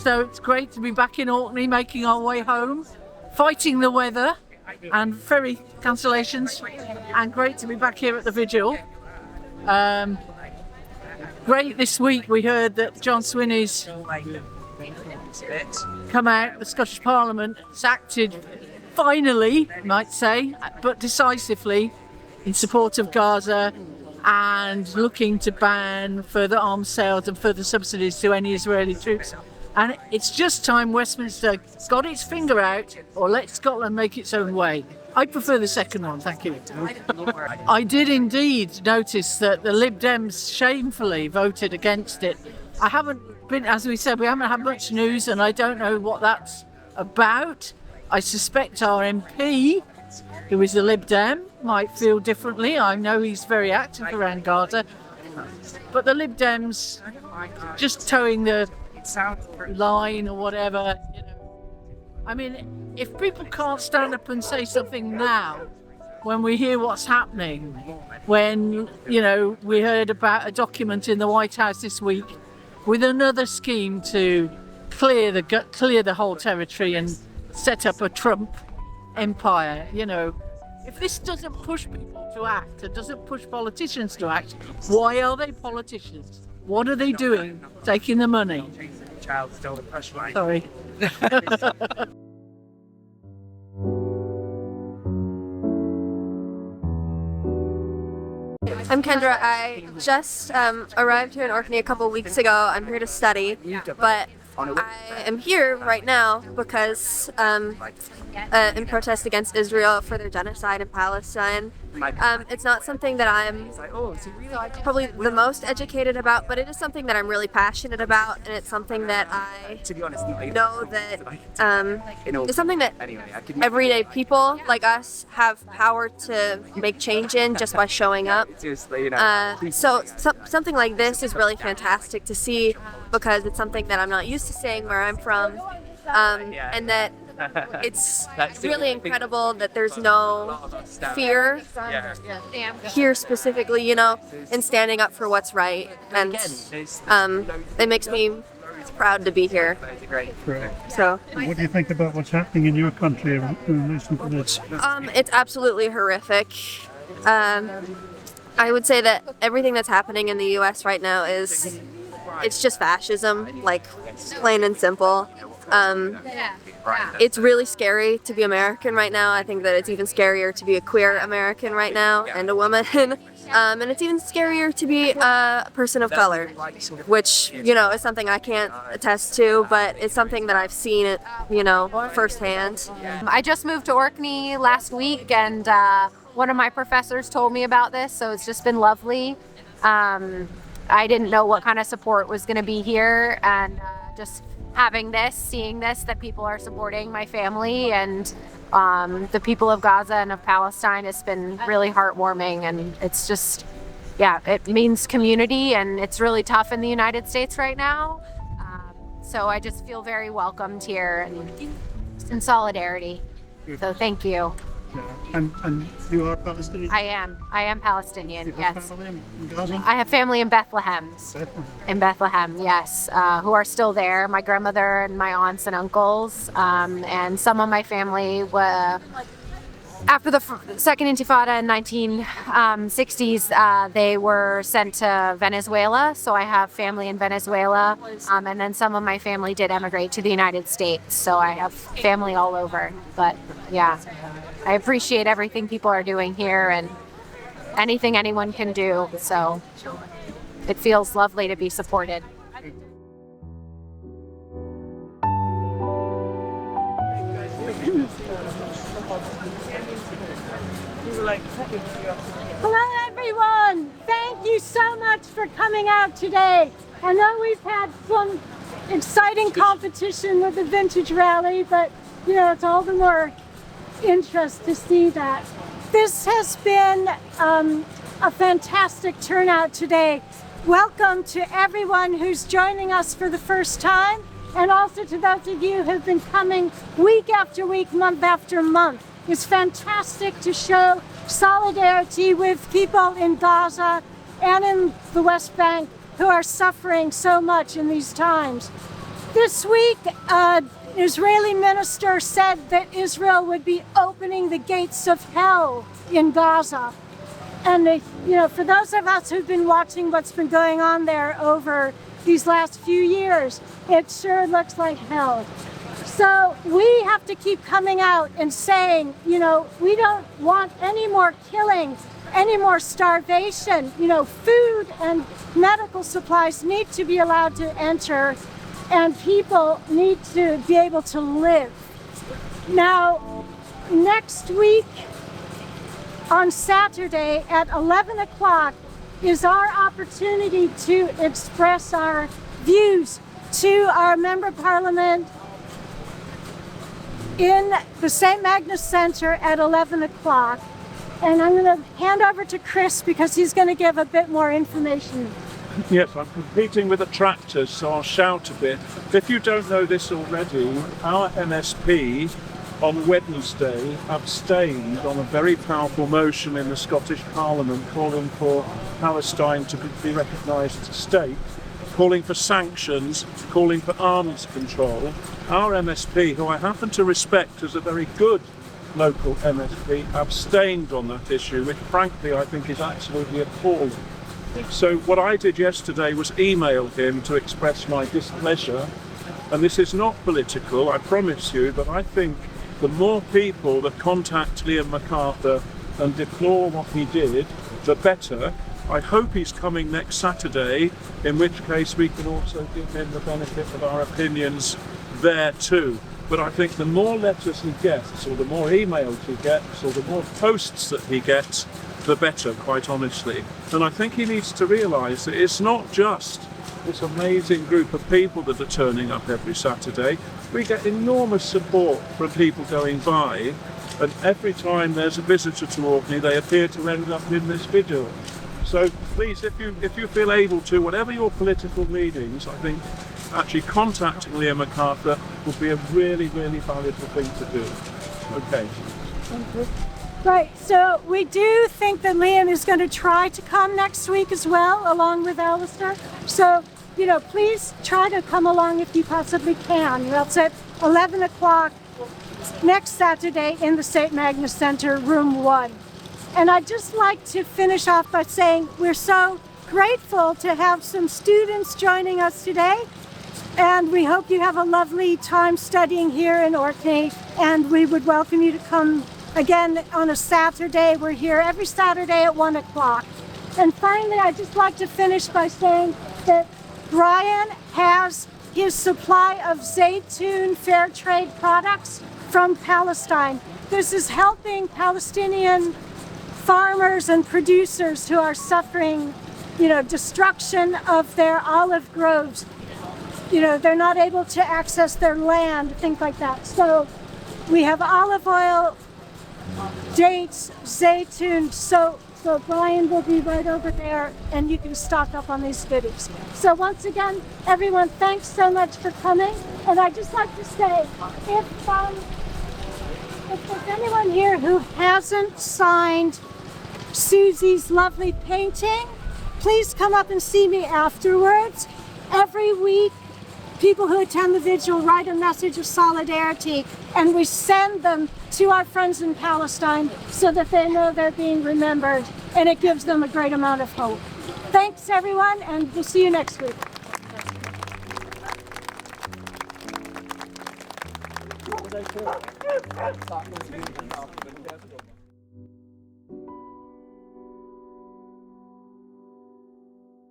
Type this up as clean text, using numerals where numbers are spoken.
So it's great to be back in Orkney, making our way home, fighting the weather and ferry cancellations, and great to be back here at the Vigil. Great this week we heard that John Swinney's come out, the Scottish Parliament has acted finally, you might say, but decisively in support of Gaza and looking to ban further arms sales and further subsidies to any Israeli troops. And it's just time Westminster got its finger out or let Scotland make its own way. I prefer the second one, thank you. I did indeed notice that the Lib Dems shamefully voted against it. I haven't been, as we said, we haven't had much news and I don't know what that's about. I suspect our MP, who is a Lib Dem, might feel differently. I know he's very active around Gaza. But the Lib Dems just towing the line or whatever, you know. I mean, if people can't stand up and say something now, when we hear what's happening, when, you know, we heard about a document in the White House this week with another scheme to clear the whole territory and set up a Trump empire, you know. If this doesn't push people to act, it doesn't push politicians to act, why are they politicians? What are they doing? Taking the money. Sorry. I'm Kendra. I just arrived here in Orkney a couple weeks ago. I'm here to study, but I am here right now because in protest against Israel for their genocide in Palestine. It's not something that I'm probably the most educated about, but it is something that I'm really passionate about, and it's something that I know that it's something that everyday people like us have power to make change in just by showing up. So something like this is really fantastic to see because it's something that I'm not used to seeing where I'm from, and that it's really incredible that there's no fear here specifically, you know, in standing up for what's right, and it makes me proud to be here. So, what do you think about what's happening in your country in relation to this? It's absolutely horrific. I would say that everything that's happening in the U.S. right now it's just fascism, like plain and simple. It's really scary to be American right now. I think that it's even scarier to be a queer American right now and a woman. And it's even scarier to be a person of color, which, you know, is something I can't attest to, but it's something that I've seen it, you know, firsthand. I just moved to Orkney last week, and one of my professors told me about this, so it's just been lovely. I didn't know what kind of support was going to be here, and just having this, seeing this, that people are supporting my family and the people of Gaza and of Palestine has been really heartwarming, and it's just, it means community, and it's really tough in the United States right now. So I just feel very welcomed here and in solidarity. So thank you. And you are Palestinian? I am Palestinian, you yes. Family in Gaza? I have family in Bethlehem. In Bethlehem, yes, who are still there. My grandmother and my aunts and uncles, and some of my family were, after the Second Intifada in 1960s, they were sent to Venezuela, so I have family in Venezuela, and then some of my family did emigrate to the United States, so I have family all over, but yeah. I appreciate everything people are doing here and anything anyone can do, so it feels lovely to be supported. Hello everyone! Thank you so much for coming out today. I know we've had some exciting competition with the Vintage Rally, but you know, it's all the more interest to see that. This has been a fantastic turnout today. Welcome to everyone who's joining us for the first time, and also to those of you who've been coming week after week, month after month. It's fantastic to show solidarity with people in Gaza and in the West Bank who are suffering so much in these times. This week, Israeli minister said that Israel would be opening the gates of hell in Gaza. And for those of us who've been watching what's been going on there over these last few years, it sure looks like hell. So we have to keep coming out and saying, we don't want any more killing, any more starvation. Food and medical supplies need to be allowed to enter, and people need to be able to live. Now, next week on Saturday at 11 o'clock is our opportunity to express our views to our Member of Parliament in the St Magnus Center at 11 o'clock. And I'm going to hand over to Chris because he's going to give a bit more information. Yes, I'm competing with the tractors, so I'll shout a bit. If you don't know this already, our MSP on Wednesday abstained on a very powerful motion in the Scottish Parliament calling for Palestine to be recognised as a state, calling for sanctions, calling for arms control. Our MSP, who I happen to respect as a very good local MSP, abstained on that issue, which frankly I think is absolutely appalling. So what I did yesterday was email him to express my displeasure, and this is not political, I promise you, but I think the more people that contact Liam MacArthur and deplore what he did, the better. I hope he's coming next Saturday, in which case we can also give him the benefit of our opinions there too. But I think the more letters he gets, or the more emails he gets, or the more posts that he gets, the better, quite honestly. And I think he needs to realise that it's not just this amazing group of people that are turning up every Saturday. We get enormous support from people going by, and every time there's a visitor to Orkney, they appear to end up in this video. So please, if you feel able to, whatever your political leanings, I think actually contacting Liam MacArthur would be a really, really valuable thing to do. Okay. Right, so we do think that Liam is going to try to come next week as well, along with Alistair. So, please try to come along if you possibly can. That's at 11 o'clock next Saturday in the St Magnus Centre, room 1. And I'd just like to finish off by saying we're so grateful to have some students joining us today. And we hope you have a lovely time studying here in Orkney. And we would welcome you to come again on a Saturday. We're here every Saturday at 1 o'clock. And finally, I'd just like to finish by saying that Brian has his supply of Zaytun fair trade products from Palestine. This is helping Palestinian farmers and producers who are suffering, destruction of their olive groves. They're not able to access their land, things like that. So we have olive oil, dates, zaytun, so Brian will be right over there and you can stock up on these goodies. So once again, everyone, thanks so much for coming. And I'd just like to say, if there's anyone here who hasn't signed Susie's lovely painting, please come up and see me afterwards. Every week, people who attend the vigil write a message of solidarity, and we send them to our friends in Palestine so that they know they're being remembered, and it gives them a great amount of hope. Thanks, everyone, and we'll see you next week.